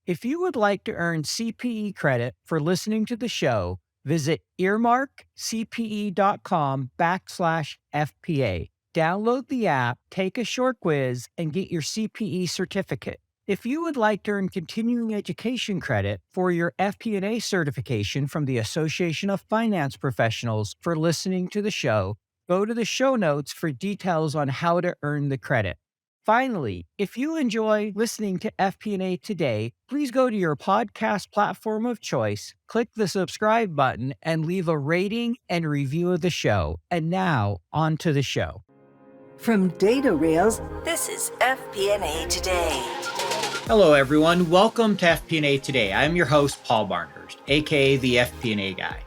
If you would like to earn CPE credit for listening to the show, visit earmarkcpe.com/FPA. Download the app, take a short quiz, and get your CPE certificate. If you would like to earn continuing education credit for your FP&A certification from the Association of Finance Professionals for listening to the show, go to the show notes for details on how to earn the credit. Finally, if you enjoy listening to FP&A today, please go to your podcast platform of choice, click the subscribe button, and leave a rating and review of the show. And now, on to the show. From Data Rails, this is FP&A Today. Hello, everyone. Welcome to FP&A Today. I'm your host, Paul Barnhurst, aka the FP&A guy.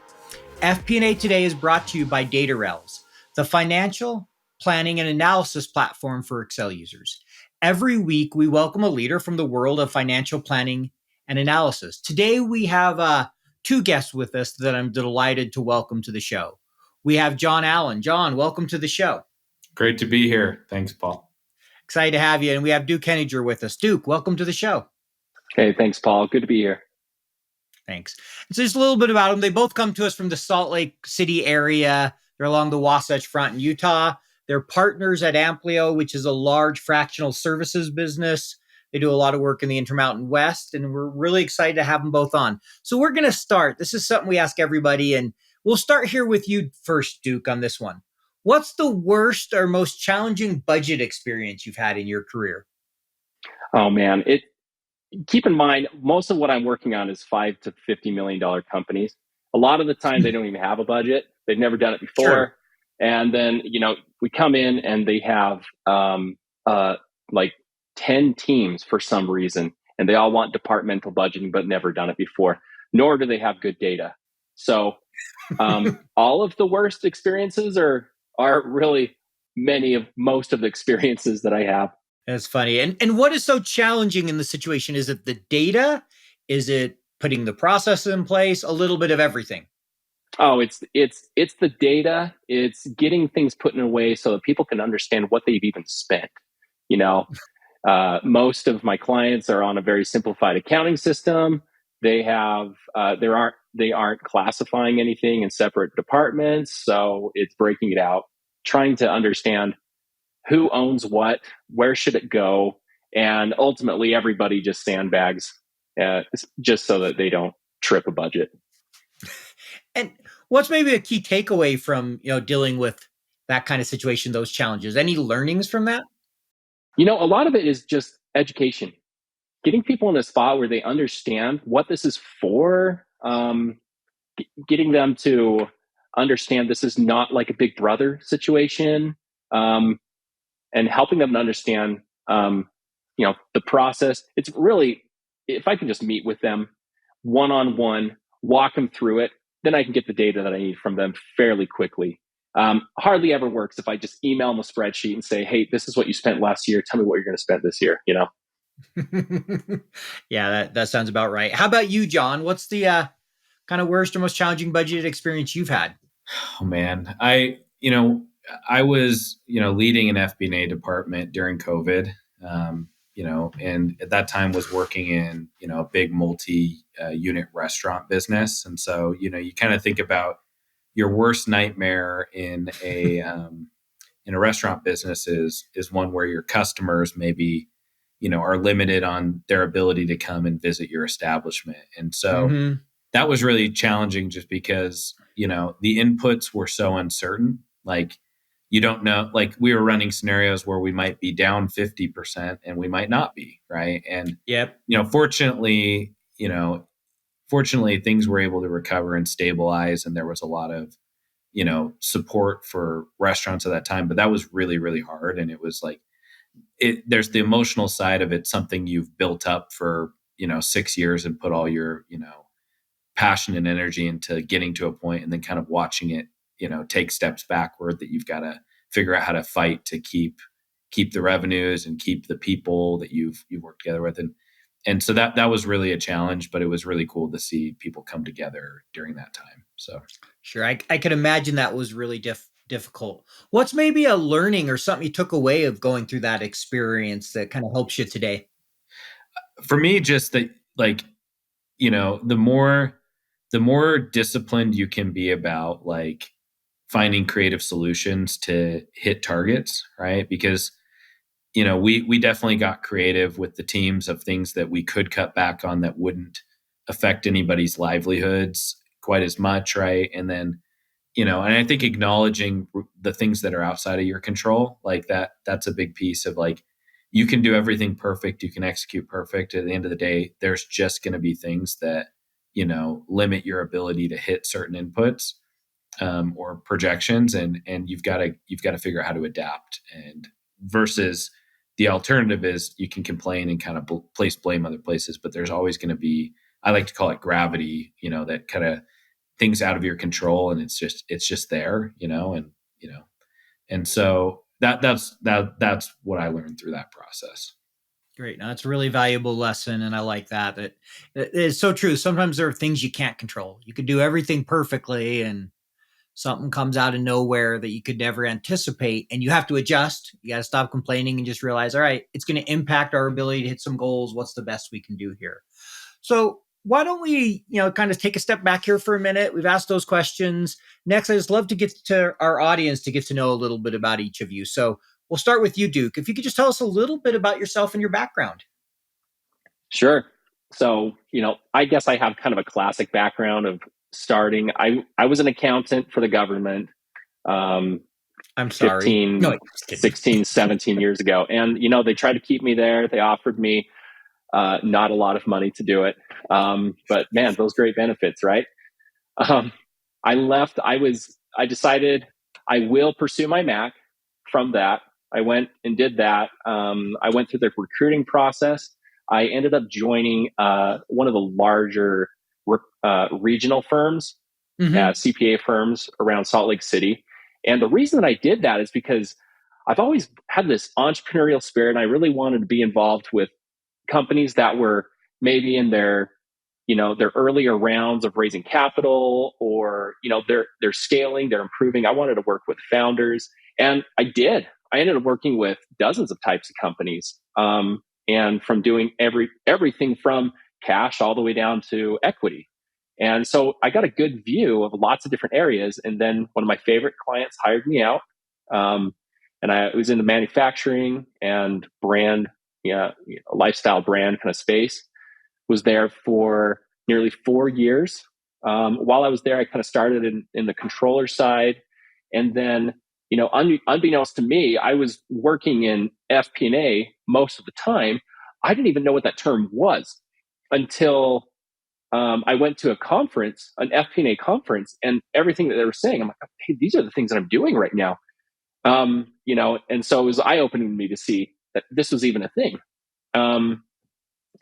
FP&A Today is brought to you by Data Rails, the financial planning and analysis platform for Excel users. Every week, we welcome a leader from the world of financial planning and analysis. Today, we have two guests with us that I'm delighted to welcome to the show. We have John Allen. John, welcome to the show. Great to be here. Thanks, Paul. Excited to have you. And we have Duke Heninger with us. Duke, welcome to the show. Hey, thanks, Paul. Good to be here. Thanks. So just a little bit about them. They both come to us from the Salt Lake City area. They're along the Wasatch Front in Utah. They're partners at Amplēo, which is a large fractional services business. They do a lot of work in the Intermountain West, and we're really excited to have them both on. So we're going to start. This is something we ask everybody, and we'll start here with you first, Duke, on this one. What's the worst or most challenging budget experience you've had in your career? Oh, man. Keep in mind, most of what I'm working on is $5 to $50 million companies. A lot of the time, they don't even have a budget. They've never done it before. Sure. And then, we come in and they have like 10 teams for some reason, and they all want departmental budgeting, but never done it before, nor do they have good data. So all of the worst experiences are really most of the experiences that I have. That's funny. And what is so challenging in the situation? Is it the data? Is it putting the process in place? A little bit of everything. Oh, it's the data. It's getting things put in a way so that people can understand what they've even spent. Most of my clients are on a very simplified accounting system. They have they aren't classifying anything in separate departments, so it's breaking it out, trying to understand who owns what, where should it go, and ultimately everybody just sandbags just so that they don't trip a budget. And what's maybe a key takeaway from dealing with that kind of situation, those challenges? Any learnings from that? A lot of it is just education, getting people in a spot where they understand what this is for, getting them to understand this is not like a Big Brother situation, and helping them to understand, the process. It's really, if I can just meet with them one-on-one, walk them through it, then I can get the data that I need from them fairly quickly. Hardly ever works if I just email them a spreadsheet and say, hey, this is what you spent last year. Tell me what you're going to spend this year, Yeah, that sounds about right. How about you, John? What's the kind of worst or most challenging budget experience you've had? Oh, man. I was, leading an FP&A department during COVID, and at that time was working in, a big multi-unit restaurant business. And so, you kind of think about your worst nightmare in a restaurant business is one where your customers maybe, are limited on their ability to come and visit your establishment. And so that was really challenging just because, the inputs were so uncertain. Like, you don't know, like we were running scenarios where we might be down 50% and we might not be, right? And, fortunately things were able to recover and stabilize. And there was a lot of, support for restaurants at that time, but that was really, really hard. And it was like, there's the emotional side of it, something you've built up for, 6 years and put all your, passion and energy into getting to a point and then kind of watching it, take steps backward that you've got to figure out how to fight to keep the revenues and keep the people that you've worked together with. And so that was really a challenge, but it was really cool to see people come together during that time. So sure. I could imagine that was really difficult. What's maybe a learning or something you took away of going through that experience that kind of helps you today? For me, just that, like, the more disciplined you can be about like finding creative solutions to hit targets, right? Because we definitely got creative with the teams of things that we could cut back on that wouldn't affect anybody's livelihoods quite as much, right? And then, and I think acknowledging the things that are outside of your control, like that's a big piece of like, you can do everything perfect, you can execute perfect. At the end of the day, there's just going to be things that, limit your ability to hit certain inputs, or projections, and you've got to figure out how to adapt. And versus the alternative is you can complain and kind of place blame other places, but there's always going to be, I like to call it gravity, that kind of things out of your control, and it's just there, and so that's what I learned through that process. Great. Now, that's a really valuable lesson. And I like that. That it's so true. Sometimes there are things you can't control. You could do everything perfectly and something comes out of nowhere that you could never anticipate. And you have to adjust. You got to stop complaining and just realize, all right, it's going to impact our ability to hit some goals. What's the best we can do here? So why don't we, kind of take a step back here for a minute? We've asked those questions. Next, I just love to get to our audience to get to know a little bit about each of you. So we'll start with you, Duke. If you could just tell us a little bit about yourself and your background. Sure. So, I guess I have kind of a classic background of starting. I was an accountant for the government. I'm sorry. 15, No, 16, 17 years ago. And, they tried to keep me there. They offered me not a lot of money to do it. But man, those great benefits, right? I left. I decided I will pursue my Mac from that. I went and did that. I went through the recruiting process. I ended up joining one of the larger regional firms, CPA firms around Salt Lake City. And the reason that I did that is because I've always had this entrepreneurial spirit, and I really wanted to be involved with companies that were maybe in their earlier rounds of raising capital, or they're scaling, they're improving. I wanted to work with founders, and I did. I ended up working with dozens of types of companies, and from doing everything from cash all the way down to equity. And so I got a good view of lots of different areas. And then one of my favorite clients hired me out, and I was in the manufacturing and brand, lifestyle brand kind of space. Was there for nearly 4 years. While I was there, I kind of started in the controller side, and then, unbeknownst to me, I was working in FP&A most of the time. I didn't even know what that term was until I went to a conference, an FP&A conference, and everything that they were saying, I'm like, hey, these are the things that I'm doing right now. And so it was eye-opening to me to see that this was even a thing.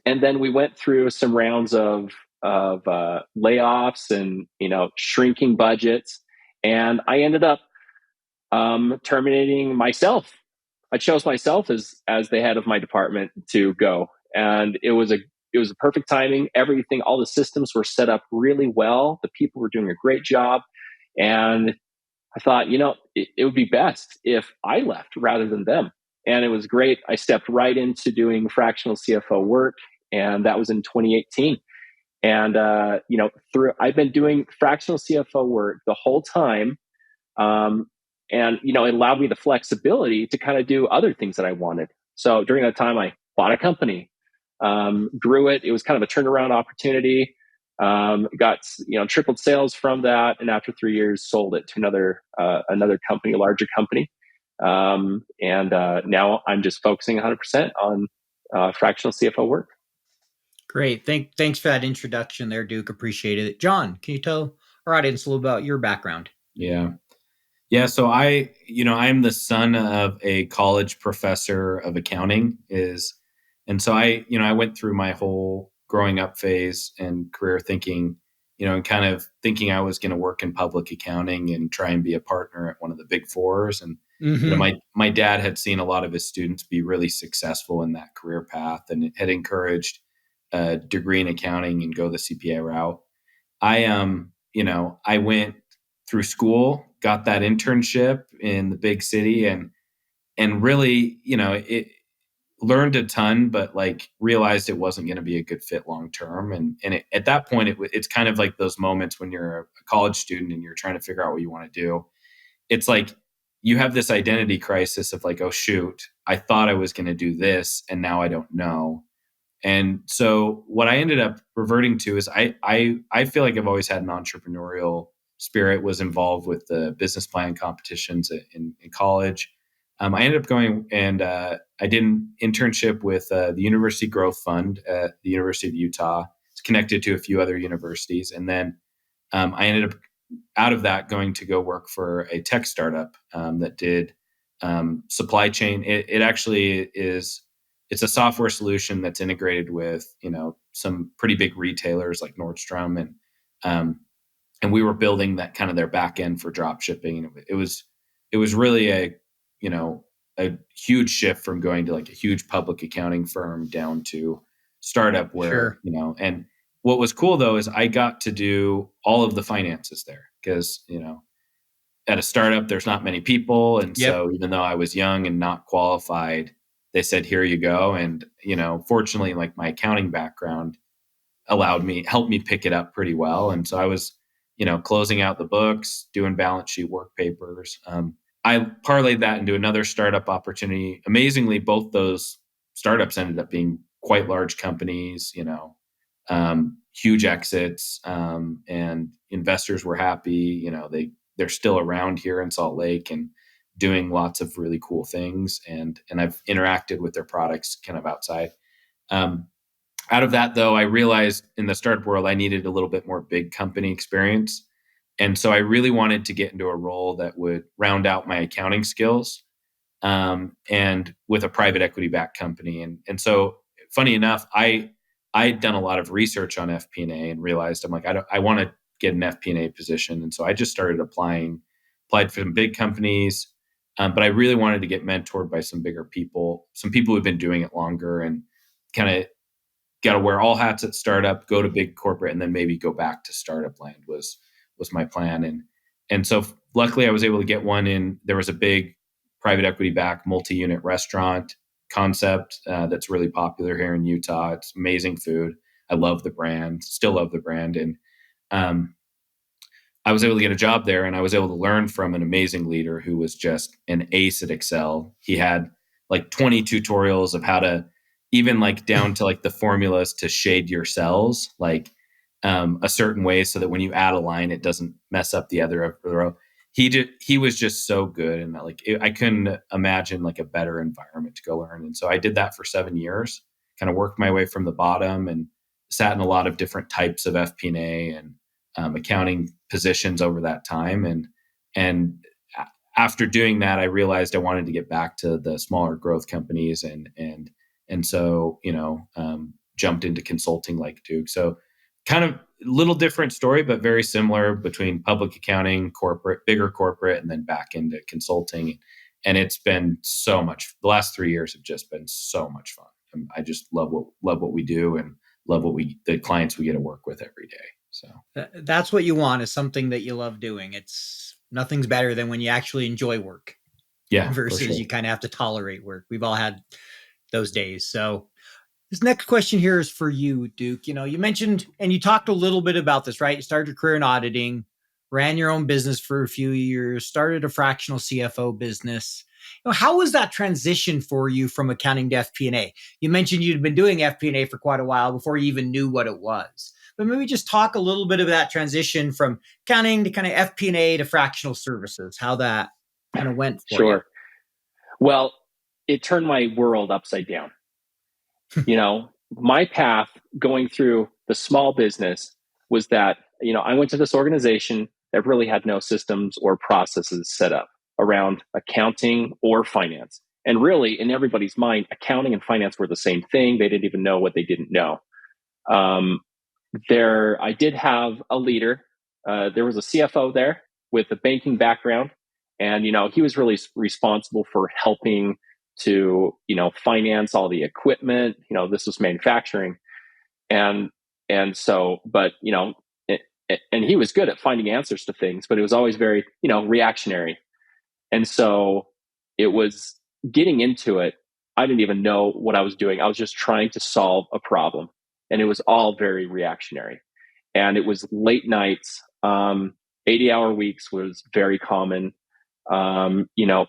And then we went through some rounds of layoffs and shrinking budgets, and I ended up terminating myself. I chose myself as the head of my department to go, and it was a perfect timing. Everything, all the systems were set up really well. The people were doing a great job, and I thought, it would be best if I left rather than them. And it was great. I stepped right into doing fractional CFO work, and that was in 2018. And I've been doing fractional CFO work the whole time, and it allowed me the flexibility to kind of do other things that I wanted. So during that time, I bought a company, grew it. It was kind of a turnaround opportunity. Got tripled sales from that, and after 3 years, sold it to another company, a larger company. And now I'm just focusing 100% on fractional CFO work. Great. Thanks for that introduction there, Duke. Appreciate it. John, can you tell our audience a little about your background? Yeah. So I'm the son of a college professor of accounting, and so I went through my whole growing up phase and career thinking, and kind of thinking I was going to work in public accounting and try and be a partner at one of the big fours. And my dad had seen a lot of his students be really successful in that career path, and had encouraged a degree in accounting and go the CPA route. I went through school, got that internship in the big city, and really, learned a ton, but like realized it wasn't going to be a good fit long term. And at that point, it's kind of like those moments when you're a college student and you're trying to figure out what you want to do. It's like you have this identity crisis of like, oh shoot, I thought I was going to do this, and now I don't know. And so what I ended up reverting to is I feel like I've always had an entrepreneurial spirit. Was involved with the business plan competitions in college. I ended up going and I did an internship with the University Growth Fund at the University of Utah. It's connected to a few other universities, and then I ended up out of that going to go work for a tech startup that did supply chain. It actually is. It's a software solution that's integrated with some pretty big retailers like Nordstrom, and we were building that kind of their back end for drop shipping. And it was really a huge shift from going to like a huge public accounting firm down to startup where, Sure. And what was cool though is I got to do all of the finances there because, at a startup, there's not many people. And Yep. so even though I was young and not qualified, they said, here you go. And, fortunately, like my accounting background helped me pick it up pretty well. And so I was, closing out the books, doing balance sheet work papers. I parlayed that into another startup opportunity. Amazingly, both those startups ended up being quite large companies, huge exits, and investors were happy. They're still around here in Salt Lake and doing lots of really cool things. And I've interacted with their products kind of outside. Out of that, though, I realized in the startup world, I needed a little bit more big company experience. And so I really wanted to get into a role that would round out my accounting skills, and with a private equity backed company. And so funny enough, I'd done a lot of research on FP&A and realized I'm like, I want to get an FP&A position. And so I just started applied for some big companies. But I really wanted to get mentored by some bigger people, some people who've been doing it longer, and kind of got to wear all hats at startup, go to big corporate, and then maybe go back to startup land was my plan. And so luckily I was able to get one in. There was a big private equity backed multi-unit restaurant concept that's really popular here in Utah. It's amazing food. I love the brand, still love the brand. And I was able to get a job there, and I was able to learn from an amazing leader who was just an ace at Excel. He had like 20 tutorials of how to, even like down to like the formulas to shade your cells, like a certain way so that when you add a line, it doesn't mess up the other row. He was just so good. And I couldn't imagine like a better environment to go learn. And so I did that for 7 years, kind of worked my way from the bottom and sat in a lot of different types of FP&A and accounting positions over that time. And after doing that, I realized I wanted to get back to the smaller growth companies, and so jumped into consulting like Duke. So kind of a little different story, but very similar between public accounting, corporate, bigger corporate, and then back into consulting. And it's been so much. The last 3 years have just been so much fun. And I just love what we do, and love the clients we get to work with every day. So That's what you want, is something that you love doing. It's nothing's better than when you actually enjoy work yeah, versus for sure. you kind of have to tolerate work. We've all had those days. So this next question here is for you, Duke. You mentioned, and you talked a little bit about this, right? You started your career in auditing, ran your own business for a few years, started a fractional CFO business. How was that transition for you from accounting to FP&A? You mentioned you'd been doing FP&A for quite a while before you even knew what it was. But maybe just talk a little bit of that transition from accounting to kind of FP&A to fractional services, how that kind of went for you. Sure. Well, it turned my world upside down. My path going through the small business was that, I went to this organization that really had no systems or processes set up around accounting or finance. And really, in everybody's mind, accounting and finance were the same thing. They didn't even know what they didn't know. I did have a leader. There was a CFO there with a banking background. And, he was really responsible for helping to, finance all the equipment. This was manufacturing. And so, but, and he was good at finding answers to things, but it was always very, reactionary. And so it was getting into it. I didn't even know what I was doing. I was just trying to solve a problem, and it was all very reactionary. And it was late nights. 80-hour weeks was very common. You know,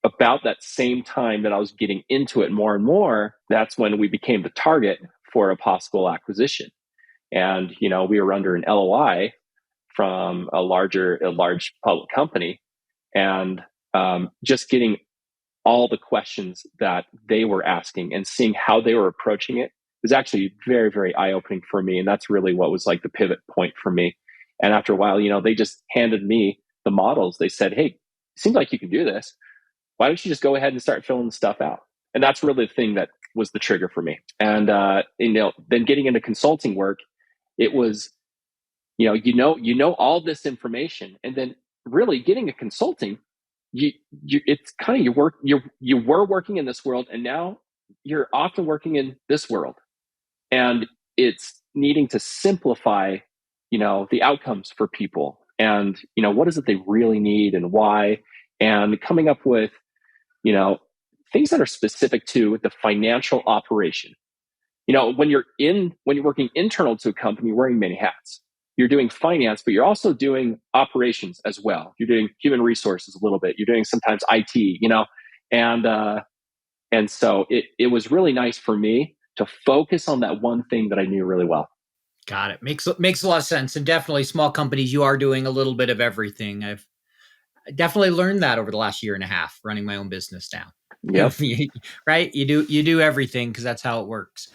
about that same time that I was getting into it more and more, that's when we became the target for a possible acquisition. And, you know, we were under an LOI from a large public company, and just getting all the questions that they were asking and seeing how they were approaching it was actually very, very eye-opening for me. And that's really what was like the pivot point for me. And after a while, you know, they just handed me the models. They said, "Hey, it seems like you can do this. Why don't you just go ahead and start filling the stuff out?" And that's really the thing that was the trigger for me. And you know, then getting into consulting work, it was, you know all this information, and then really getting a consulting, it's kind of your work. You were working in this world, and now you're often working in this world, and it's needing to simplify, you know, the outcomes for people, and you know what is it they really need and why, and coming up with, you know, things that are specific to the financial operation. You know, when you're working internal to a company, you're wearing many hats. You're doing finance, but you're also doing operations as well. You're doing human resources a little bit. You're doing sometimes IT, you know, and so it was really nice for me to focus on that one thing that I knew really well. Got it. Makes a lot of sense. And definitely small companies, you are doing a little bit of everything. I've definitely learned that over the last year and a half running my own business now. Yep. Right? You do everything because that's how it works.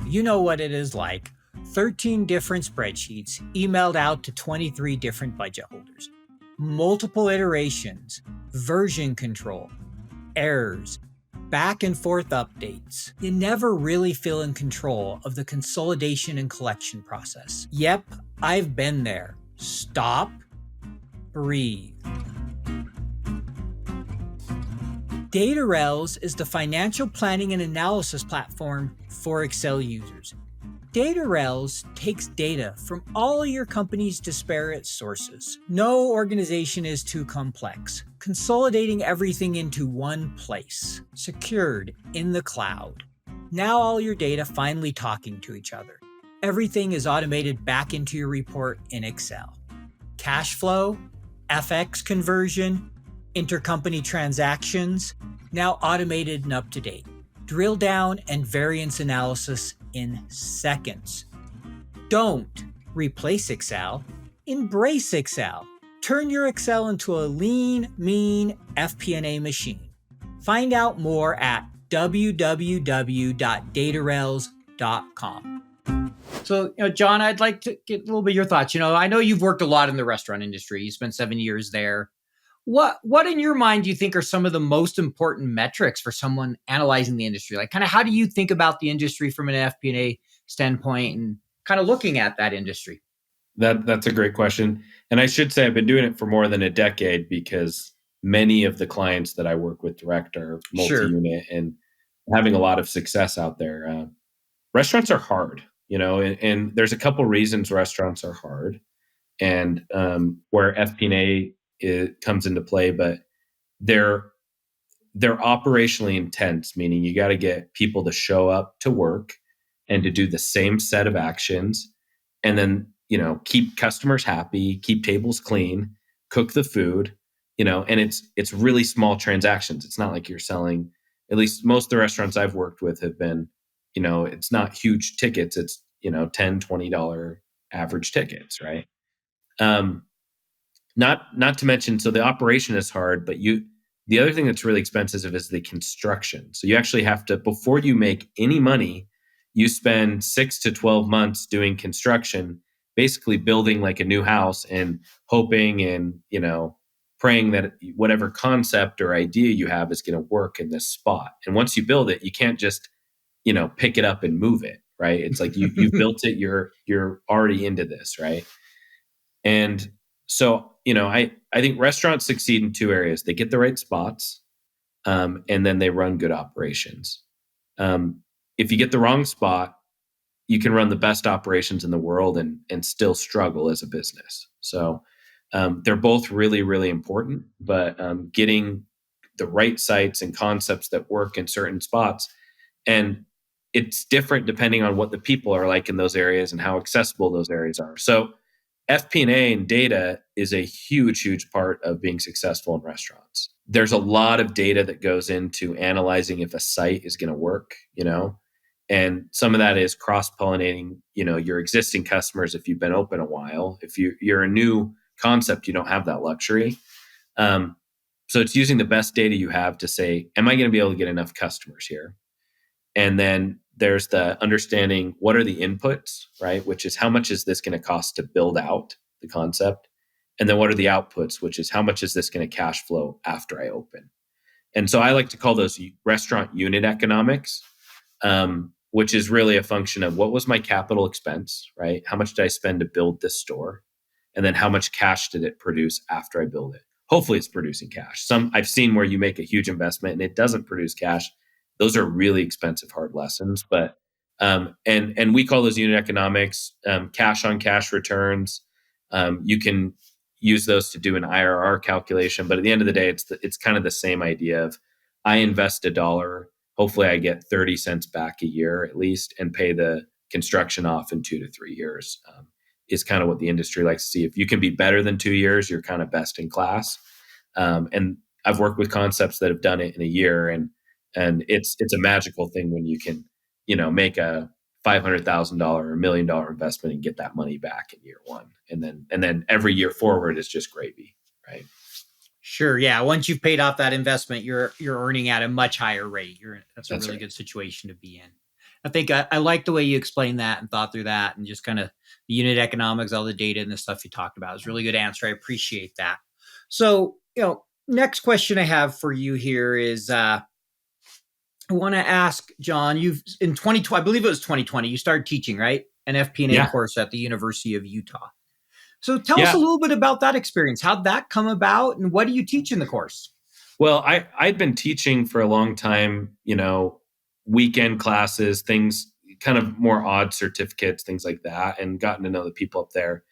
You know what it is like. 13 different spreadsheets emailed out to 23 different budget holders. Multiple iterations, version control, errors, back and forth updates. You never really feel in control of the consolidation and collection process. Yep, I've been there. Stop, breathe. DataRails is the financial planning and analysis platform for Excel users. DataRails takes data from all your company's disparate sources. No organization is too complex, consolidating everything into one place, secured in the cloud. Now all your data finally talking to each other. Everything is automated back into your report in Excel. Cash flow, FX conversion, intercompany transactions, now automated and up to date. Drill down and variance analysis in seconds. Don't replace Excel, embrace Excel. Turn your Excel into a lean, mean FP&A machine. Find out more at www.datarails.com. So, John, I'd like to get a little bit of your thoughts. I know you've worked a lot in the restaurant industry. You spent 7 years there. What in your mind do you think are some of the most important metrics for someone analyzing the industry? Like, kind of how do you think about the industry from an FP&A standpoint and kind of looking at that industry? That's a great question. And I should say I've been doing it for more than a decade because many of the clients that I work with direct are multi-unit and having a lot of success out there. Restaurants are hard, and there's a couple reasons restaurants are hard, and where FP&A comes into play, but they're operationally intense, meaning you got to get people to show up to work and to do the same set of actions, and then keep customers happy, keep tables clean, cook the food, and it's really small transactions. It's not like you're selling. At least most of the restaurants I've worked with have been, it's not huge tickets. It's $10, $20 average tickets, right? Not to mention, so the operation is hard, but the other thing that's really expensive is the construction. So you actually have to, before you make any money, you spend 6 to 12 months doing construction, basically building like a new house and hoping and, praying that whatever concept or idea you have is going to work in this spot. And once you build it, you can't just, pick it up and move it, right? It's like you've built it, you're already into this, right? And so, I think restaurants succeed in two areas. They get the right spots, and then they run good operations. If you get the wrong spot, you can run the best operations in the world and still struggle as a business. So they're both really, really important, but getting the right sites and concepts that work in certain spots. And it's different depending on what the people are like in those areas and how accessible those areas are. So FP&A and data is a huge, huge part of being successful in restaurants. There's a lot of data that goes into analyzing if a site is going to work, and some of that is cross-pollinating, your existing customers if you've been open a while. If you're a new concept, you don't have that luxury. So it's using the best data you have to say, am I going to be able to get enough customers here? And then there's the understanding what are the inputs, right? Which is how much is this going to cost to build out the concept? And then what are the outputs, which is how much is this going to cash flow after I open? And so I like to call those restaurant unit economics, which is really a function of what was my capital expense, right? How much did I spend to build this store? And then how much cash did it produce after I build it? Hopefully it's producing cash. Some I've seen where you make a huge investment and it doesn't produce cash. Those are really expensive, hard lessons. But and we call those unit economics, cash on cash returns. You can use those to do an IRR calculation, but at the end of the day, it's kind of the same idea of I invest $1, hopefully I get 30 cents back a year at least, and pay the construction off in 2 to 3 years. Is kind of what the industry likes to see. If you can be better than 2 years, you're kind of best in class. And I've worked with concepts that have done it in a year, and it's a magical thing when you can, make a $500,000 or $1 million investment and get that money back in year one, and then every year forward is just gravy, right? Sure. Yeah. Once you've paid off that investment, you're earning at a much higher rate. That's a That's really right. good situation to be in. I think I like the way you explained that and thought through that, and just kind of the unit economics, all the data and the stuff you talked about. It's a really good answer. I appreciate that. So, next question I have for you here is, I want to ask John, you've in 2020, I believe it was 2020, you started teaching, right? An FP&A Yeah. course at the University of Utah. So tell us a Yeah. little bit about that experience. How'd that come about, and what do you teach in the course? Well, I'd been teaching for a long time, weekend classes, things kind of more odd certificates, things like that, and gotten to know the people up there.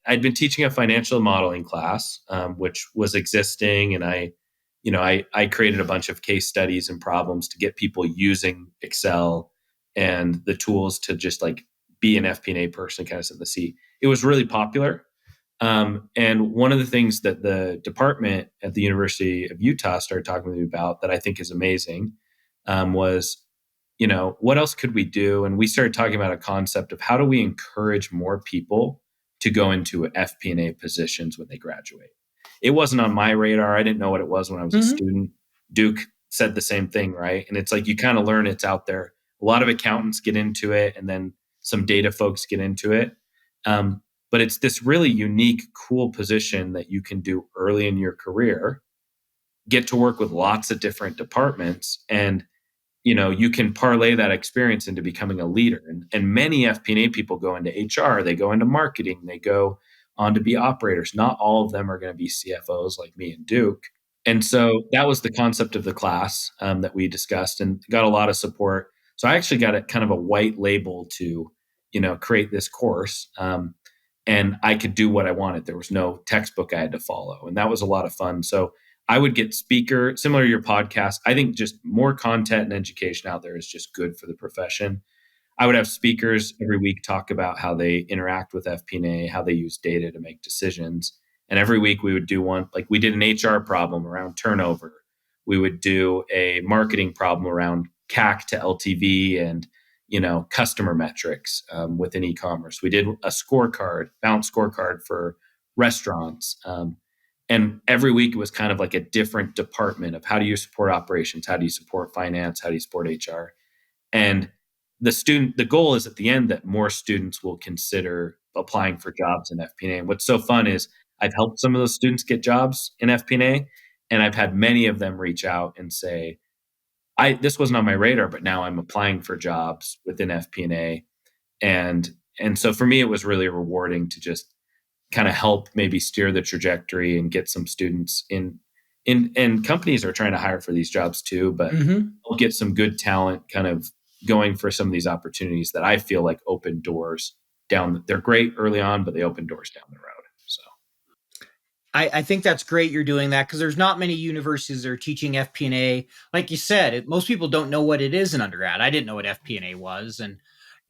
I'd been teaching a financial modeling class, which was existing, and I created a bunch of case studies and problems to get people using Excel and the tools to just like be an FP&A person, kind of set the seat. It was really popular. And one of the things that the department at the University of Utah started talking to me about that I think is amazing was, what else could we do? And we started talking about a concept of how do we encourage more people to go into FP&A positions when they graduate. It wasn't on my radar. I didn't know what it was when I was a student. Duke said the same thing, right? And it's like you kind of learn it's out there. A lot of accountants get into it, and then some data folks get into it. But it's this really unique, cool position that you can do early in your career, get to work with lots of different departments, and you can parlay that experience into becoming a leader. And many FP&A people go into HR, they go into marketing, they go on to be operators. Not all of them are going to be CFOs like me and Duke. And so that was the concept of the class that we discussed, and got a lot of support. So I actually got kind of a white label to, create this course. And I could do what I wanted. There was no textbook I had to follow. And that was a lot of fun. So I would get similar to your podcast. I think just more content and education out there is just good for the profession. I would have speakers every week talk about how they interact with FP&A, how they use data to make decisions. And every week we would do one, like we did an HR problem around turnover. We would do a marketing problem around CAC to LTV and customer metrics within e-commerce. We did a balanced scorecard for restaurants. And every week it was kind of like a different department of how do you support operations? How do you support finance? How do you support HR? And the goal is at the end that more students will consider applying for jobs in FP&A. And what's so fun is I've helped some of those students get jobs in FP&A, and I've had many of them reach out and say, this wasn't on my radar, but now I'm applying for jobs within FP&A. And so for me, it was really rewarding to just kind of help maybe steer the trajectory and get some students in. And companies are trying to hire for these jobs too, but I'll get some good talent kind of going for some of these opportunities that I feel like open doors down. They're great early on, but they open doors down the road. So. I think that's great you're doing that, because there's not many universities that are teaching FP&A. Like you said, most people don't know what it is in undergrad. I didn't know what FP&A was. And,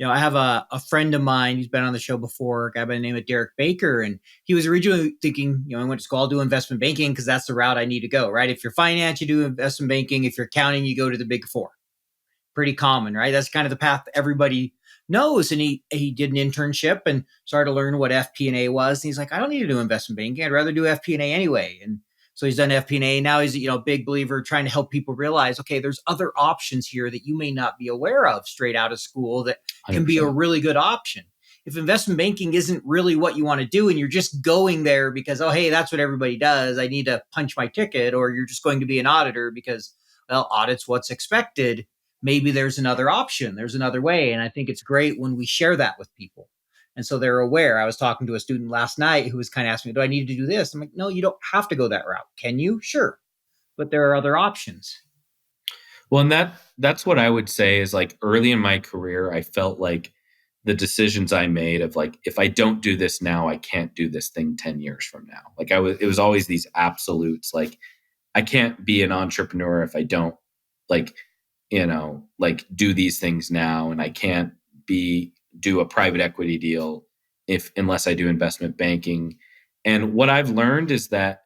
I have a friend of mine who's been on the show before, a guy by the name of Derek Baker. And he was originally thinking, I went to school, I'll do investment banking because that's the route I need to go, right? If you're finance, you do investment banking. If you're accounting, you go to the big four. Pretty common, right? That's kind of the path everybody knows. And he did an internship and started to learn what FP&A was. And he's like, I don't need to do investment banking. I'd rather do FP&A anyway. And so he's done FP&A. Now he's a big believer trying to help people realize, okay, there's other options here that you may not be aware of straight out of school that can be a 100%. really good option. If investment banking isn't really what you want to do and you're just going there because, oh, hey, that's what everybody does, I need to punch my ticket, or you're just going to be an auditor because, well, audit's what's expected, maybe there's another option, there's another way. And I think it's great when we share that with people. And so they're aware. I was talking to a student last night who was kind of asking me, do I need to do this? I'm like, no, you don't have to go that route. Can you? Sure. But there are other options. Well, and that's what I would say is, like, early in my career, I felt like the decisions I made of, like, if I don't do this now, I can't do this thing 10 years from now. Like, it was always these absolutes. Like, I can't be an entrepreneur if I don't, like, like, do these things now. And I can't do a private equity deal unless I do investment banking. And what I've learned is that,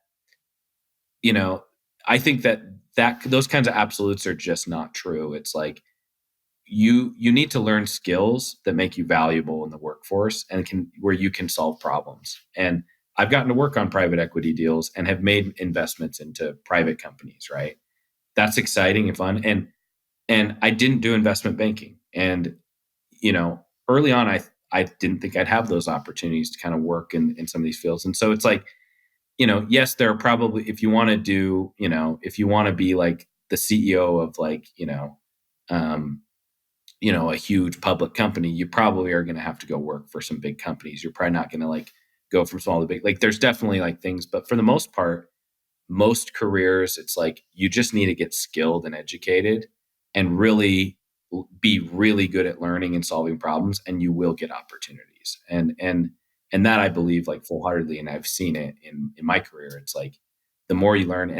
I think that those kinds of absolutes are just not true. It's like, you need to learn skills that make you valuable in the workforce and where you can solve problems. And I've gotten to work on private equity deals and have made investments into private companies, right? That's exciting and fun. And I didn't do investment banking. And, early on, I didn't think I'd have those opportunities to kind of work in some of these fields. And so it's like, yes, there are probably, if you want to be like the CEO of, like, a huge public company, you probably are going to have to go work for some big companies. You're probably not going to, like, go from small to big. Like, there's definitely, like, things, but for the most part, most careers, it's like you just need to get skilled and educated and really be really good at learning and solving problems, and you will get opportunities. And that I believe, like, full-heartedly, and I've seen it in my career. It's like, the more you learn,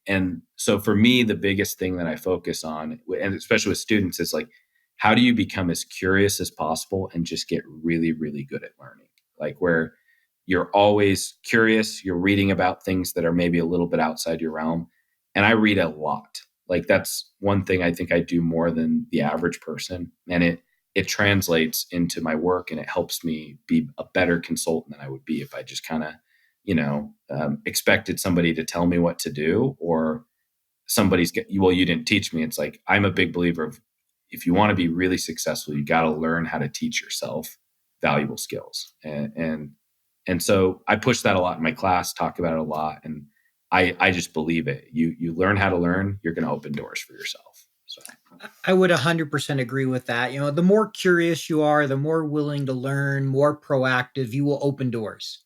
and so for me, the biggest thing that I focus on, and especially with students, is like, how do you become as curious as possible and just get really, really good at learning? Like, where you're always curious, you're reading about things that are maybe a little bit outside your realm. And I read a lot. Like, that's one thing I think I do more than the average person. And it translates into my work, and it helps me be a better consultant than I would be if I just kind of, expected somebody to tell me what to do, or well, you didn't teach me. It's like, I'm a big believer of, if you want to be really successful, you got to learn how to teach yourself valuable skills. And so I push that a lot in my class, talk about it a lot. And I just believe it. You learn how to learn, you're going to open doors for yourself. So I would 100% agree with that. The more curious you are, the more willing to learn, more proactive, you will open doors.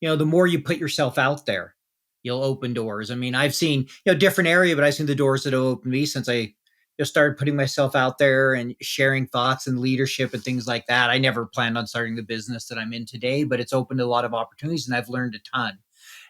The more you put yourself out there, you'll open doors. I mean, I've seen, different area, but I've seen the doors that have opened me since I just started putting myself out there and sharing thoughts and leadership and things like that. I never planned on starting the business that I'm in today, but it's opened a lot of opportunities and I've learned a ton.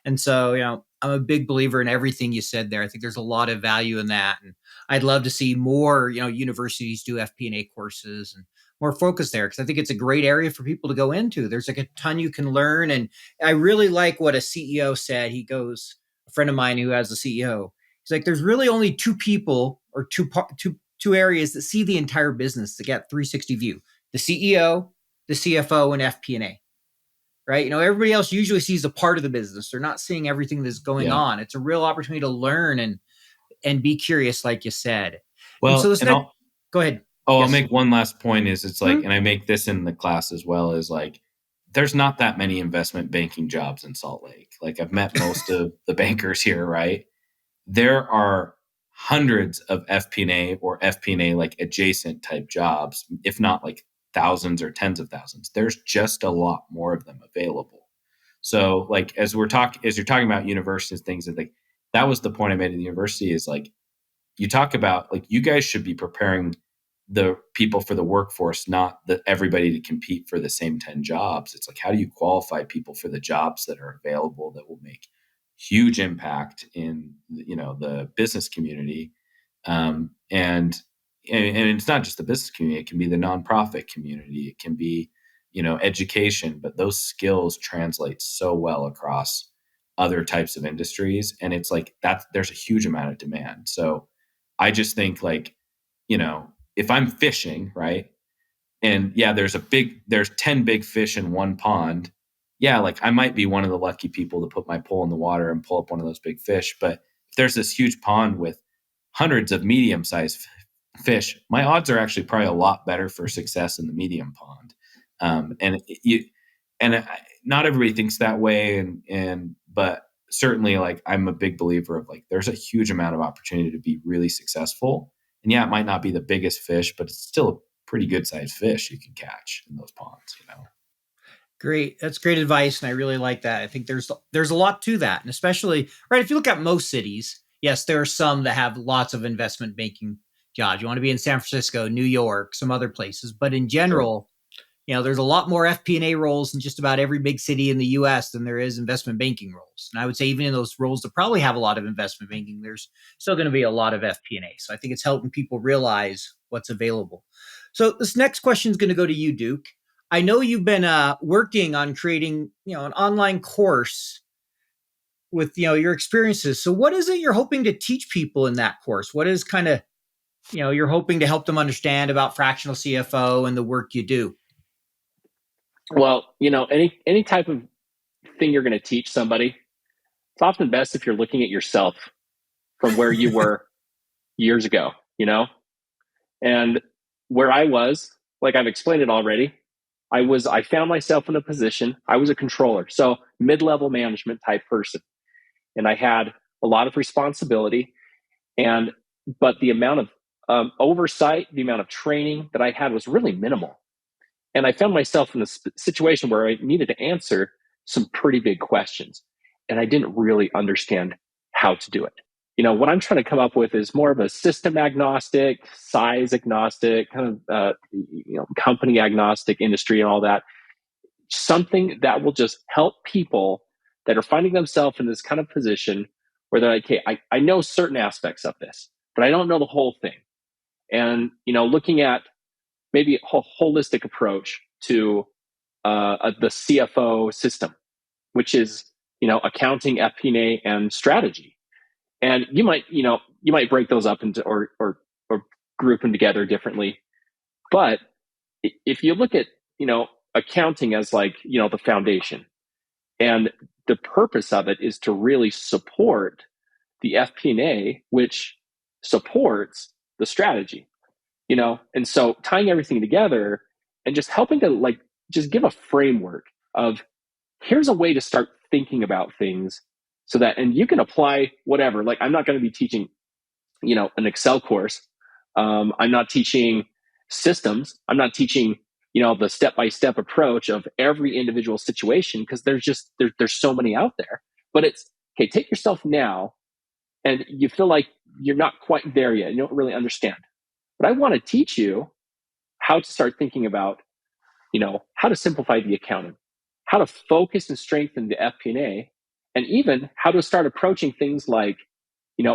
And so, I'm a big believer in everything you said there. I think there's a lot of value in that. And I'd love to see more, universities do FP&A courses and more focus there, because I think it's a great area for people to go into. There's like a ton you can learn. And I really like what a CEO said. A friend of mine who has a CEO, he's like, there's really only two people or two areas that see the entire business to get 360 view: the CEO, the CFO, and FP&A. Right? Everybody else usually sees a part of the business. They're not seeing everything that's going yeah. on. It's a real opportunity to learn and be curious, like you said. And so Well, this and next, go ahead. I'll Yes. make one last point. Is it's like, Mhm. and I make this in the class as well, is like, there's not that many investment banking jobs in Salt Lake. Like, I've met most of the bankers here, right? There are hundreds of FP&A or FP&A like adjacent type jobs, if not like thousands or tens of thousands. There's just a lot more of them available. So, like, as you're talking about universities, things, and like, that was the point I made in the university, is like, you talk about, like, you guys should be preparing the people for the workforce, not everybody to compete for the same 10 jobs. It's like, how do you qualify people for the jobs that are available that will make huge impact in, the business community? And it's not just the business community, it can be the nonprofit community, it can be, education, but those skills translate so well across other types of industries. And it's like there's a huge amount of demand. So I just think like, if I'm fishing, right? And yeah, there's 10 big fish in one pond. Yeah, like I might be one of the lucky people to put my pole in the water and pull up one of those big fish. But if there's this huge pond with hundreds of medium-sized fish, my odds are actually probably a lot better for success in the medium pond. Not everybody thinks that way, but certainly, like I'm a big believer of like there's a huge amount of opportunity to be really successful. And yeah, it might not be the biggest fish, but it's still a pretty good sized fish you can catch in those ponds. Great. That's great advice. And I really like that. I think there's a lot to that. And especially, right, if you look at most cities, yes, there are some that have lots of investment banking jobs. You want to be in San Francisco, New York, some other places. But in general, there's a lot more FP&A roles in just about every big city in the US than there is investment banking roles. And I would say even in those roles that probably have a lot of investment banking, there's still going to be a lot of FP&A. So I think it's helping people realize what's available. So this next question is going to go to you, Duke. I know you've been working on creating, an online course with, your experiences. So what is it you're hoping to teach people in that course? What is kind of, you're hoping to help them understand about fractional CFO and the work you do? Well, any type of thing you're going to teach somebody, it's often best if you're looking at yourself from where you were years ago, and where I was, like I've explained it already, I found myself in a position, I was a controller, so mid-level management type person. And I had a lot of responsibility, but the amount of oversight, the amount of training that I had was really minimal. And I found myself in this situation where I needed to answer some pretty big questions. And I didn't really understand how to do it. What I'm trying to come up with is more of a system agnostic, size agnostic, kind of, company agnostic industry and all that. Something that will just help people that are finding themselves in this kind of position where they're like, hey, I know certain aspects of this, but I don't know the whole thing. And, looking at maybe a holistic approach to the CFO system, which is, accounting, FP&A, and strategy. And you might break those up into or group them together differently. But if you look at, accounting as like, the foundation, and the purpose of it is to really support the FP&A, which supports the strategy, and so tying everything together and just helping to like just give a framework of here's a way to start thinking about things so that, and you can apply whatever. Like I'm not going to be teaching, an Excel course. I'm not teaching systems. I'm not teaching, the step-by-step approach of every individual situation, because there's so many out there. But it's, okay, take yourself now and you feel like you're not quite there yet. You don't really understand. But I want to teach you how to start thinking about, how to simplify the accounting, how to focus and strengthen the FP&A, and even how to start approaching things like,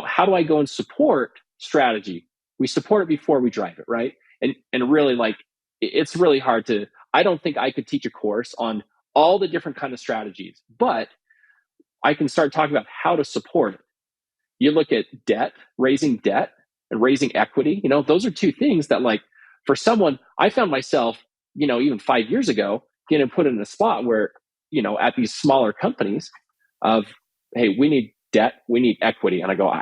how do I go and support strategy? We support it before we drive it, right? And really, like, it's really hard to, I don't think I could teach a course on all the different kind of strategies, but I can start talking about how to support it. You look at raising debt and raising equity, those are two things that, like, for someone, I found myself, even 5 years ago, getting put in a spot where, at these smaller companies of, hey, we need debt, we need equity. And I go,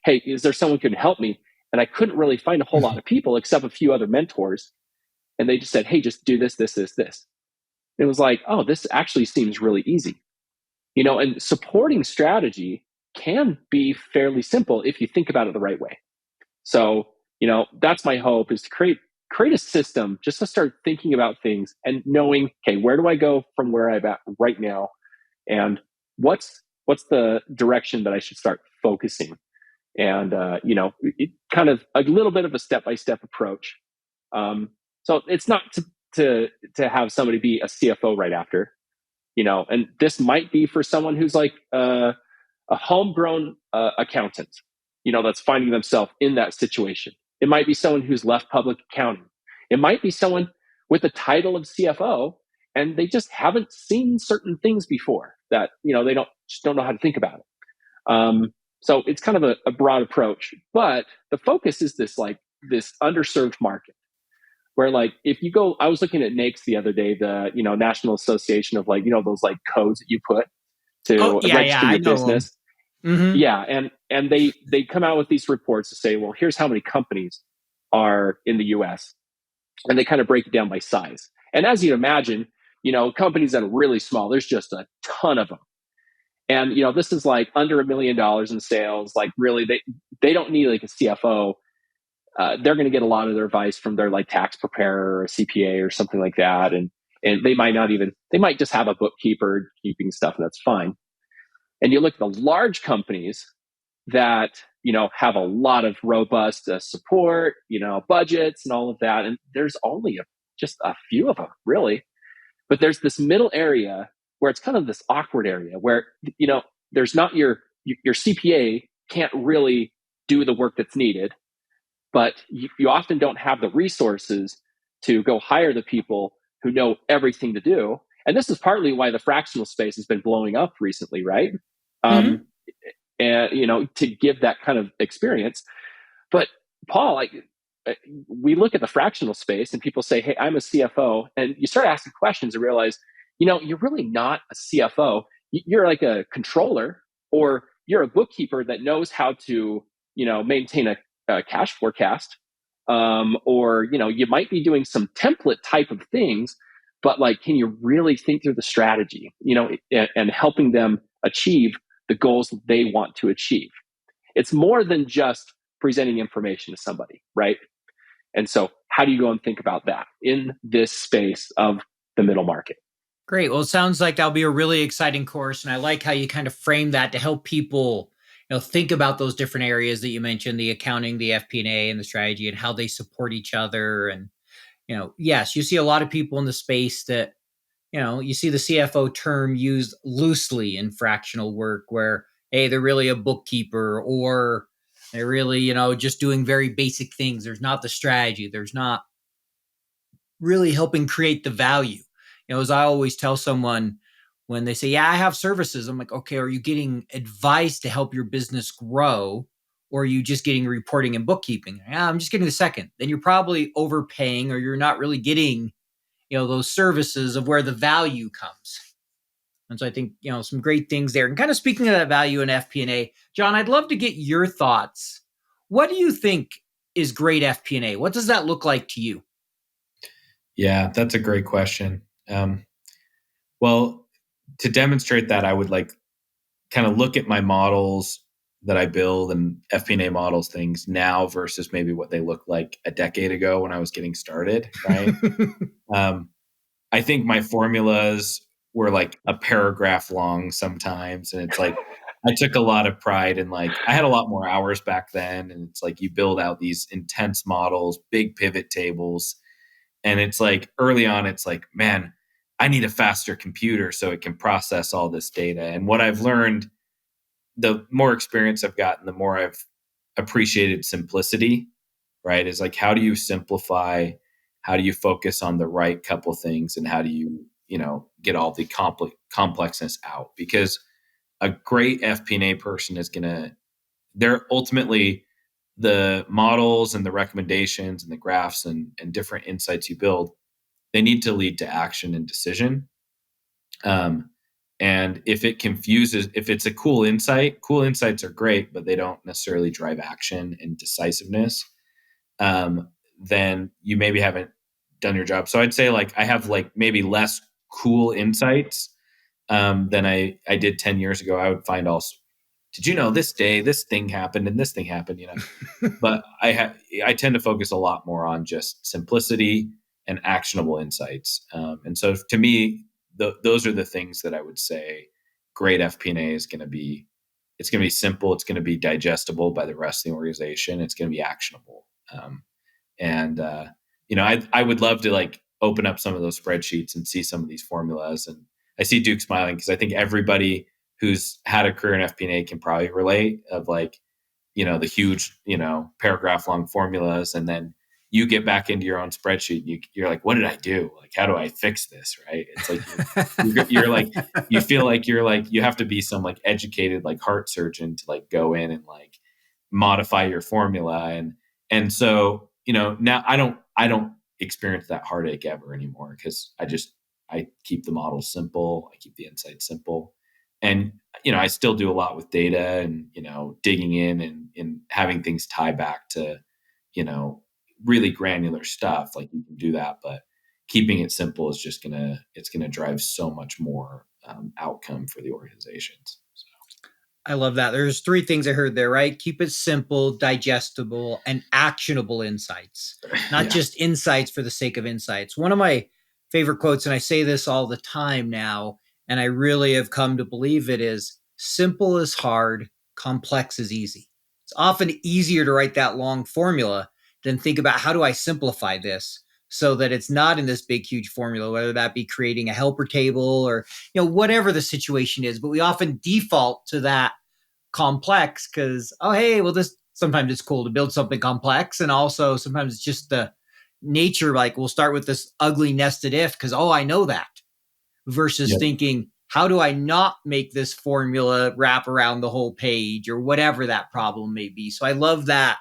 hey, is there someone who can help me? And I couldn't really find a whole lot of people except a few other mentors. And they just said, hey, just do this, this, this, this. It was like, oh, this actually seems really easy. And supporting strategy can be fairly simple if you think about it the right way. So, that's my hope, is to create a system just to start thinking about things and knowing, okay, where do I go from where I'm at right now? And what's the direction that I should start focusing? and kind of a little bit of a step-by-step approach. So it's not to have somebody be a CFO right after, and this might be for someone who's like a homegrown accountant, that's finding themselves in that situation. It might be someone who's left public accounting. It might be someone with the title of CFO, and they just haven't seen certain things before that, they just don't know how to think about it. So it's kind of a broad approach, but the focus is this underserved market where, like, if you go, I was looking at NAICS the other day, the, National Association of, like, those like codes that you put Oh, to yeah, register I your know them. business. Mm-hmm. Yeah. And they come out with these reports to say, well, here's how many companies are in the US. And they kind of break it down by size. And as you imagine, companies that are really small, there's just a ton of them. And, this is like under $1 million in sales. Like, really, they don't need like a CFO. They're going to get a lot of their advice from their like tax preparer or a CPA or something like that. And they might just have a bookkeeper keeping stuff, and that's fine. And you look at the large companies that, have a lot of robust support, budgets and all of that. And there's only just a few of them, really. But there's this middle area where it's kind of this awkward area where, there's not your CPA can't really do the work that's needed, but you often don't have the resources to go hire the people who know everything to do. And this is partly why the fractional space has been blowing up recently, right? Mm-hmm. And to give that kind of experience. But Paul, like, we look at the fractional space and people say, hey, I'm a CFO. And you start asking questions and realize, you're really not a CFO. You're like a controller, or you're a bookkeeper that knows how to, maintain a cash forecast. Or, you might be doing some template type of things, but like, can you really think through the strategy, and helping them achieve the goals that they want to achieve? It's more than just presenting information to somebody, right? And so how do you go and think about that in this space of the middle market? Great. Well, it sounds like that'll be a really exciting course. And I like how you kind of frame that to help people, think about those different areas that you mentioned, the accounting, the FP&A, and the strategy, and how they support each other. And, yes, you see a lot of people in the space that, you see the CFO term used loosely in fractional work where, hey, they're really a bookkeeper, or they're really, just doing very basic things. There's not the strategy. There's not really helping create the value. As I always tell someone when they say, yeah, I have services, I'm like, okay, are you getting advice to help your business grow? Or are you just getting reporting and bookkeeping? Yeah, I'm just getting the second. Then you're probably overpaying, or you're not really getting, those services of where the value comes. And so I think, some great things there. And kind of speaking of that value in FP&A, John, I'd love to get your thoughts. What do you think is great FP&A? What does that look like to you? Yeah, that's a great question. Well, to demonstrate that, I would like kind of look at my models that I build and FP&A models things now versus maybe what they looked like a decade ago when I was getting started, right? I think my formulas were like a paragraph long sometimes. And it's like, I took a lot of pride in, like, I had a lot more hours back then. And it's like, you build out these intense models, big pivot tables. And it's like, early on, it's like, man, I need a faster computer so it can process all this data. And what I've learned, the more experience I've gotten, the more I've appreciated simplicity, right? Is like, how do you simplify? How do you focus on the right couple things? And how do you, get all the complexness out? Because a great FP&A person is they're ultimately, the models and the recommendations and the graphs and different insights you build, they need to lead to action and decision. And if it's a cool insights are great, but they don't necessarily drive action and decisiveness. Then you maybe haven't done your job. So I'd say, like, I have like maybe less cool insights than I did 10 years ago. I would find did you know this day, this thing happened and this thing happened, but I tend to focus a lot more on just simplicity and actionable insights. And so to me, those are the things that I would say great FP&A is going to be it's going to be simple. It's going to be digestible by the rest of the organization. It's going to be actionable. And I would love to like open up some of those spreadsheets and see some of these formulas. And I see Duke smiling because I think everybody who's had a career in FP&A can probably relate of like, the huge, paragraph long formulas. And then you get back into your own spreadsheet and you're like, what did I do? Like, how do I fix this? Right. It's like, you're like, you feel like you're like, you have to be some like educated, like heart surgeon to like go in and like modify your formula. And so, now I don't experience that heartache ever anymore because I keep the models simple. I keep the insights simple. And, I still do a lot with data and, digging in and having things tie back to, really granular stuff. Like you can do that, but keeping it simple is just it's going to drive so much more outcome for the organizations. So. I love that. There's 3 things I heard there, right? Keep it simple, digestible, and actionable insights, not just insights for the sake of insights. One of my favorite quotes, and I say this all the time now, and I really have come to believe it, is simple is hard, complex is easy. It's often easier to write that long formula than think about how do I simplify this so that it's not in this big, huge formula, whether that be creating a helper table or, whatever the situation is. But we often default to that complex because, sometimes it's cool to build something complex. And also sometimes it's just the nature, like we'll start with this ugly nested if because, I know that, versus thinking, how do I not make this formula wrap around the whole page or whatever that problem may be? So I love that.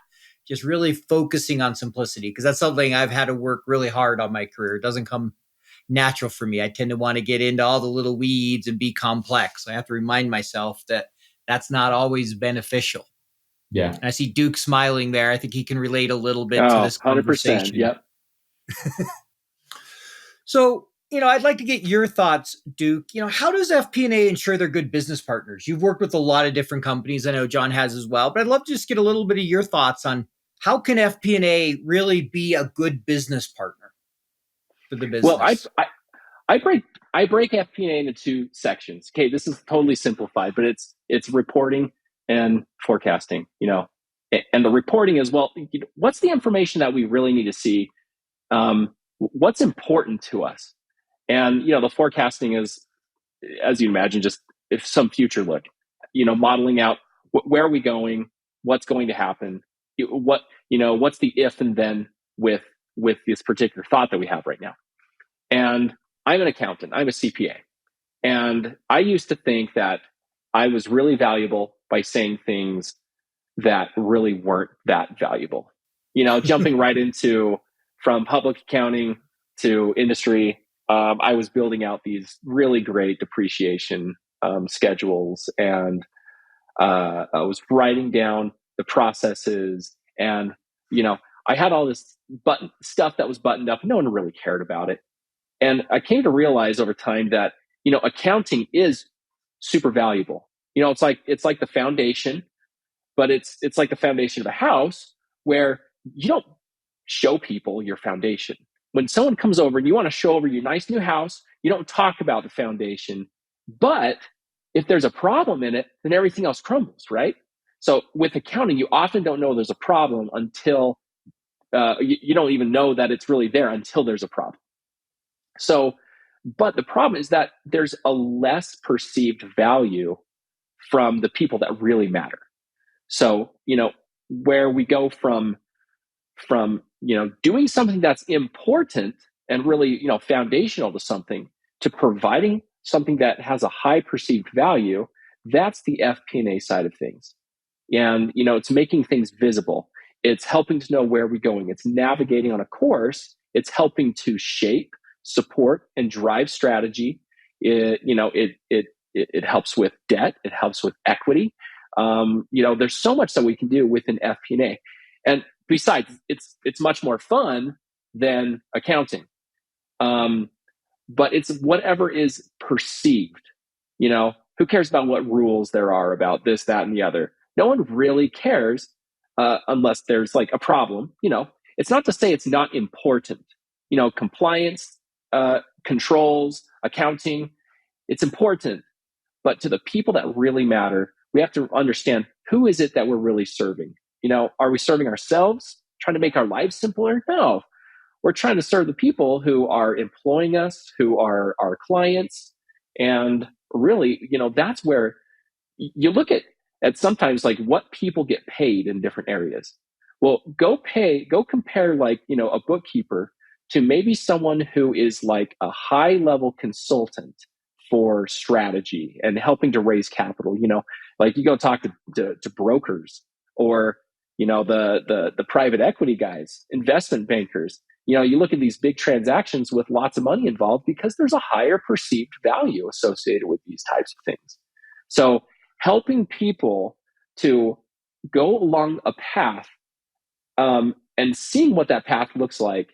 Just really focusing on simplicity because that's something I've had to work really hard on my career. It doesn't come natural for me. I tend to want to get into all the little weeds and be complex. I have to remind myself that that's not always beneficial. Yeah. And I see Duke smiling there. I think he can relate a little bit to this 100%. conversation. Yep. So, I'd like to get your thoughts, Duke. How does FP&A ensure they're good business partners? You've worked with a lot of different companies. I know John has as well, but I'd love to just get a little bit of your thoughts on how can FP&A really be a good business partner for the business? Well, I break FP&A into 2 sections. Okay, this is totally simplified, but it's reporting and forecasting. And the reporting is, well, what's the information that we really need to see? What's important to us? And the forecasting is, as you imagine, just if some future look. Modeling out where are we going, what's going to happen, what's the if and then with this particular thought that we have right now. And I'm an accountant, I'm a CPA, and I used to think that I was really valuable by saying things that really weren't that valuable. Jumping right into from public accounting to industry, I was building out these really great depreciation schedules, and I was writing down the processes, and I had all this stuff that was buttoned up. No one really cared about it, and I came to realize over time that accounting is super valuable. It's like the foundation, but it's like the foundation of a house where you don't show people your foundation. When someone comes over and you want to show over your nice new house, you don't talk about the foundation. But if there's a problem in it, then everything else crumbles, right? So with accounting, you often don't know there's a problem until you don't even know that it's really there until there's a problem. So, but the problem is that there's a less perceived value from the people that really matter. So, where we go from doing something that's important and really, foundational to something, to providing something that has a high perceived value, that's the FP&A side of things. And, it's making things visible. It's helping to know where we're going. It's navigating on a course. It's helping to shape, support, and drive strategy. It helps with debt. It helps with equity. There's so much that we can do within FP&A. And besides, it's much more fun than accounting. But it's whatever is perceived. Who cares about what rules there are about this, that, and the other? No one really cares unless there's like a problem. It's not to say it's not important. Compliance, controls, accounting, it's important. But to the people that really matter, we have to understand, who is it that we're really serving? Are we serving ourselves, trying to make our lives simpler? No, we're trying to serve the people who are employing us, who are our clients. And really, that's where you look at sometimes like what people get paid in different areas. Well, go compare like, a bookkeeper to maybe someone who is like a high level consultant for strategy and helping to raise capital. Like you go talk to brokers, or the private equity guys, investment bankers. You look at these big transactions with lots of money involved because there's a higher perceived value associated with these types of things. So helping people to go along a path, and seeing what that path looks like,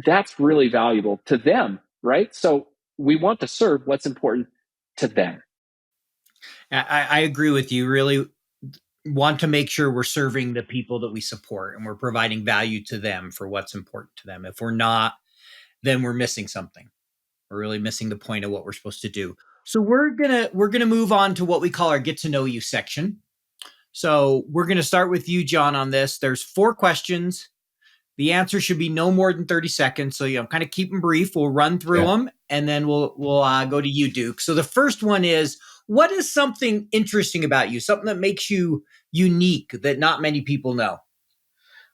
that's really valuable to them, right? So we want to serve what's important to them. I agree with you. Really want to make sure we're serving the people that we support and we're providing value to them for what's important to them. If we're not, then we're missing something. We're really missing the point of what we're supposed to do. So we're gonna move on to what we call our get to know you section. So we're gonna start with you, John, on this. There's 4 questions. The answer should be no more than 30 seconds. So, kind of keep them brief. We'll run through them, and then we'll go to you, Duke. So the first one is, what is something interesting about you? Something that makes you unique that not many people know?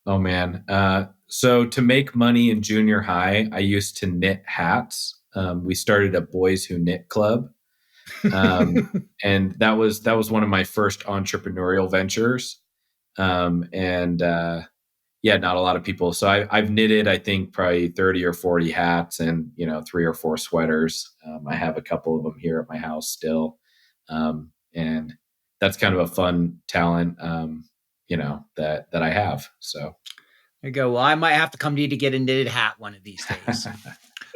Oh, man. So to make money in junior high, I used to knit hats. We started a boys who knit club. And that was one of my first entrepreneurial ventures. Yeah, not a lot of people. So I've knitted, I think, probably 30 or 40 hats and, 3 or 4 sweaters. I have a couple of them here at my house still. And that's kind of a fun talent, that I have. So there you go. Well, I might have to come to you to get a knitted hat one of these days.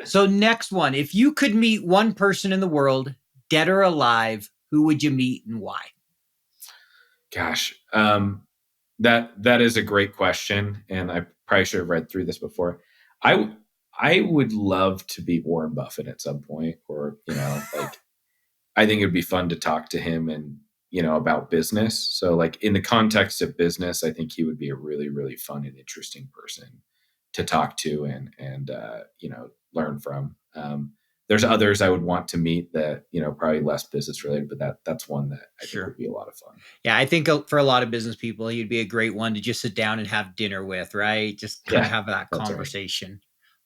So next one, if you could meet one person in the world, dead or alive, who would you meet and why? Gosh, that is a great question, and I probably should have read through this before. I would love to be Warren Buffett at some point, or like I think it'd be fun to talk to him and about business. So like in the context of business, I think he would be a really, really fun and interesting person to talk to and learn from. There's others I would want to meet that, probably less business related, but that's one that I think would be a lot of fun. Yeah, I think for a lot of business people, he'd be a great one to just sit down and have dinner with, right? Just kind of have that conversation.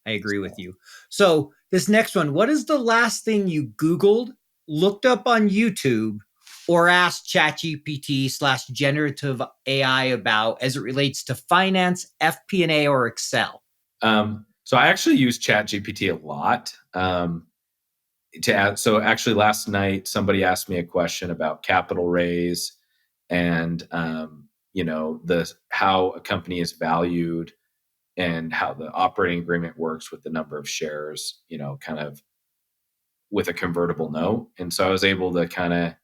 Right. I agree with you. So this next one, what is the last thing you Googled, looked up on YouTube, or asked ChatGPT/generative AI about as it relates to finance, FP&A, or Excel? So I actually use ChatGPT a lot. To add, so actually last night somebody asked me a question about capital raise and how a company is valued and how the operating agreement works with the number of shares, kind of with a convertible note. And so I was able to kind of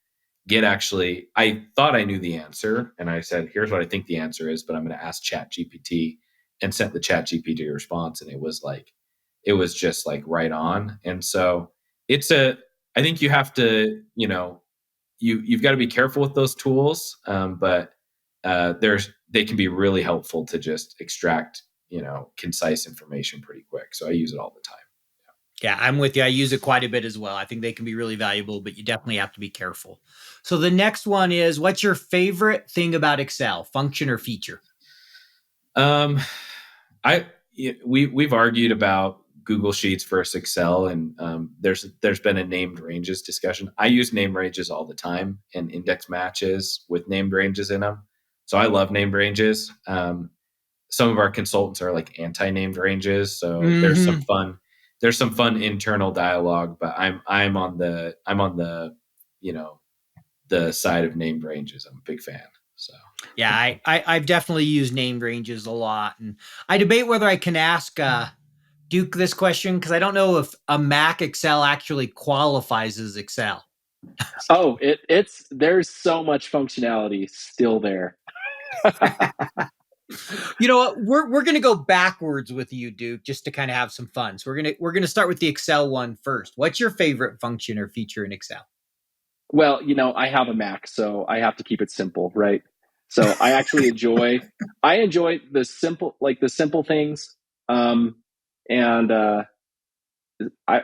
I thought I knew the answer, and I said, here's what I think the answer is, but I'm going to ask ChatGPT, and sent the ChatGPT response, and it was just like right on. And so I think you have to, you've got to be careful with those tools. But they can be really helpful to just extract, concise information pretty quick. So I use it all the time. Yeah, I'm with you. I use it quite a bit as well. I think they can be really valuable, but you definitely have to be careful. So the next one is, what's your favorite thing about Excel, function or feature? We've argued about Google Sheets versus Excel, and there's been a named ranges discussion. I use named ranges all the time and index matches with named ranges in them. So I love named ranges. Some of our consultants are like anti-named ranges, so there's some fun internal dialogue. But I'm on the the side of named ranges. I'm a big fan. So yeah, I've definitely used named ranges a lot, and I debate whether I can ask Duke this question because I don't know if a Mac Excel actually qualifies as Excel. Oh, there's so much functionality still there. You know what? We're gonna go backwards with you, Duke, just to kind of have some fun. So we're gonna start with the Excel one first. What's your favorite function or feature in Excel? Well, I have a Mac, so I have to keep it simple, right? So I actually enjoy the simple things. Um, and I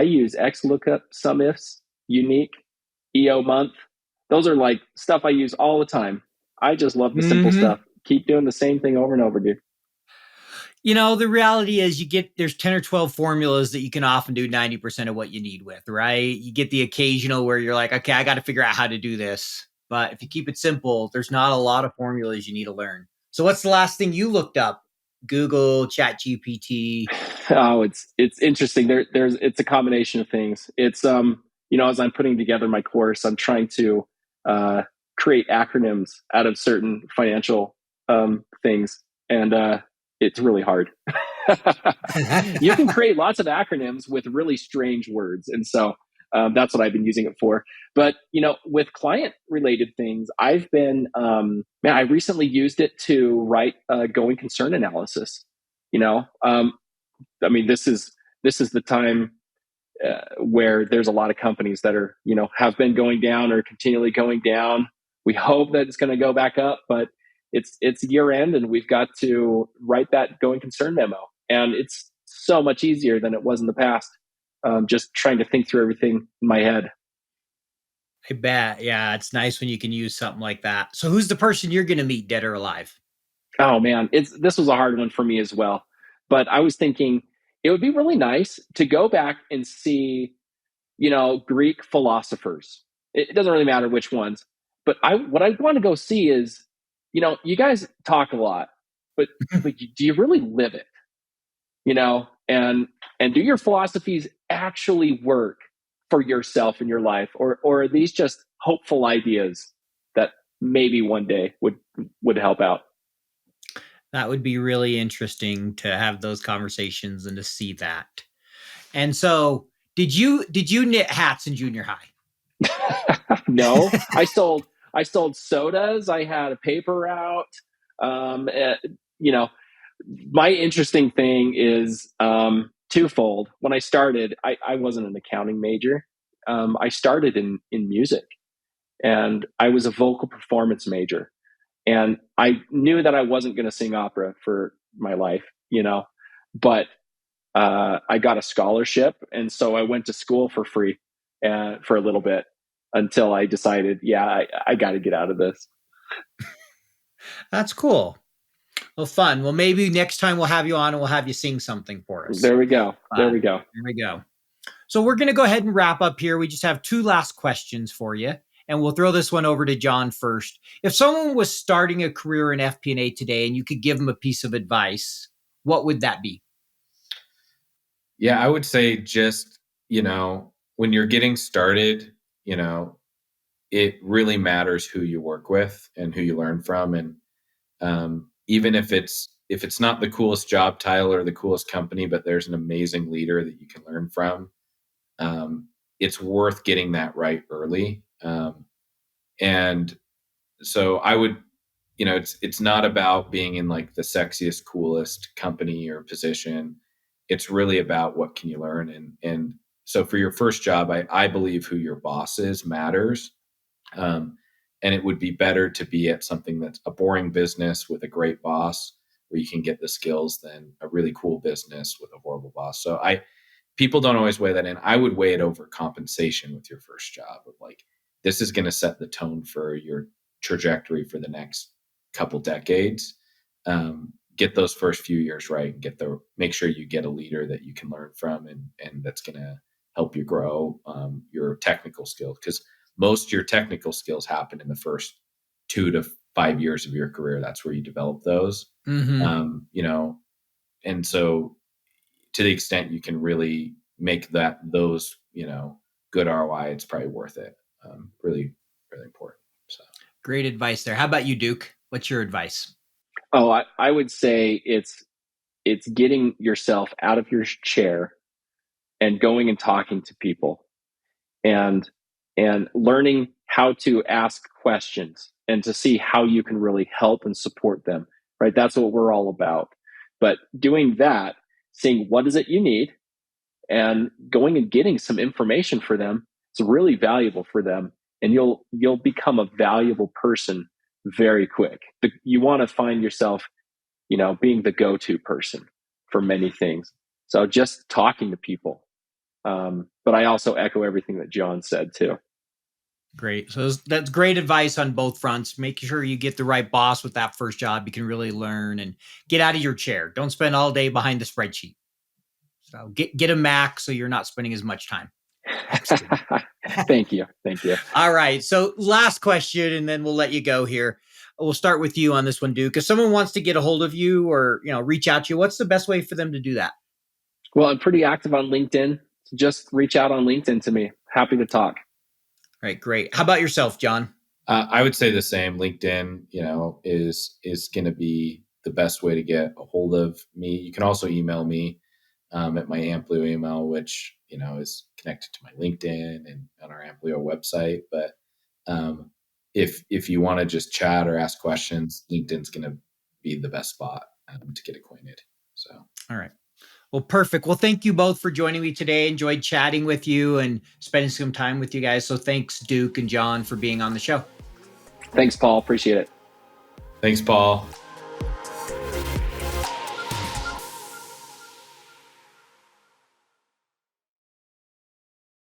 use XLOOKUP, SUMIFS, unique, EO month. Those are like stuff I use all the time. I just love the simple Hmm. stuff. Keep doing the same thing over and over, dude. The reality is there's 10 or 12 formulas that you can often do 90% of what you need with, right? You get the occasional where you're like, okay, I got to figure out how to do this. But if you keep it simple, there's not a lot of formulas you need to learn. So what's the last thing you looked up? Google, Chat GPT. Oh, it's interesting. It's a combination of things. It's as I'm putting together my course, I'm trying to uh, create acronyms out of certain financial things, and it's really hard. You can create lots of acronyms with really strange words, and so that's what I've been using it for. But with client related things, I've been I recently used it to write going concern analysis. You know, I mean, this is the time where there's a lot of companies that are have been going down or continually going down. We hope that it's going to go back up, but it's year end and we've got to write that going concern memo, and it's so much easier than it was in the past. Just trying to think through everything in my head. I bet. Yeah, it's nice when you can use something like that. So who's the person you're going to meet, dead or alive? Oh man, this was a hard one for me as well. But I was thinking it would be really nice to go back and see Greek philosophers. It doesn't really matter which ones, but what I want to go see is, you guys talk a lot, but do you really live it? And do your philosophies actually work for yourself in your life, or are these just hopeful ideas that maybe one day would help out? That would be really interesting to have those conversations and to see that. And so, did you knit hats in junior high? No, I sold sodas. I had a paper route. Um, uh, you know, my interesting thing is twofold. When I started, I wasn't an accounting major. I started in music, and I was a vocal performance major. And I knew that I wasn't going to sing opera for my life, but I got a scholarship, and so I went to school for free for a little bit until I decided, yeah, I got to get out of this. That's cool. Well, fun. Well, maybe next time we'll have you on and we'll have you sing something for us. There we go. There we go. There we go. So we're going to go ahead and wrap up here. We just have two last questions for you, and we'll throw this one over to John first. If someone was starting a career in FP&A today and you could give them a piece of advice, what would that be? Yeah, I would say just, when you're getting started, it really matters who you work with and who you learn from. And even if it's not the coolest job title or the coolest company, but there's an amazing leader that you can learn from, it's worth getting that right early. And so I would, it's not about being in like the sexiest, coolest company or position. It's really about what can you learn. And so for your first job, I believe who your boss is matters. Um, and it would be better to be at something that's a boring business with a great boss where you can get the skills than a really cool business with a horrible boss. So people don't always weigh that in. I would weigh it over compensation with your first job of like, this is going to set the tone for your trajectory for the next couple decades. Get those first few years right and make sure you get a leader that you can learn from and that's going to help you grow your technical skills, because most of your technical skills happen in the first 2 to 5 years of your career. That's where you develop those. Mm-hmm. And so to the extent you can really make those good ROI, it's probably worth it. Really, really important. So Great advice there. How about you, Duke? What's your advice? Oh, I would say it's getting yourself out of your chair and going and talking to people, and learning how to ask questions and to see how you can really help and support them. Right? That's what we're all about. But doing that, seeing what is it you need, and going and getting some information for them, it's really valuable for them. and you'll become a valuable person very quick. You want to find yourself, being the go-to person for many things. So just talking to people. But I also echo everything that John said too. Great. So that's great advice on both fronts. Make sure you get the right boss with that first job. You can really learn and get out of your chair. Don't spend all day behind the spreadsheet. So get a Mac so you're not spending as much time. Thank you. All right. So last question, and then we'll let you go here. We'll start with you on this one, Duke. If someone wants to get a hold of you or reach out to you, what's the best way for them to do that? Well, I'm pretty active on LinkedIn. So just reach out on LinkedIn to me. Happy to talk. All right, great. How about yourself, John? I would say the same. LinkedIn, is going to be the best way to get a hold of me. You can also email me at my Amplēo email, which is connected to my LinkedIn and on our Amplēo website. But if you want to just chat or ask questions, LinkedIn's going to be the best spot to get acquainted. So, all right. Well, perfect. Well, thank you both for joining me today. Enjoyed chatting with you and spending some time with you guys. So thanks, Duke and John, for being on the show. Thanks, Paul. Appreciate it. Thanks, Paul.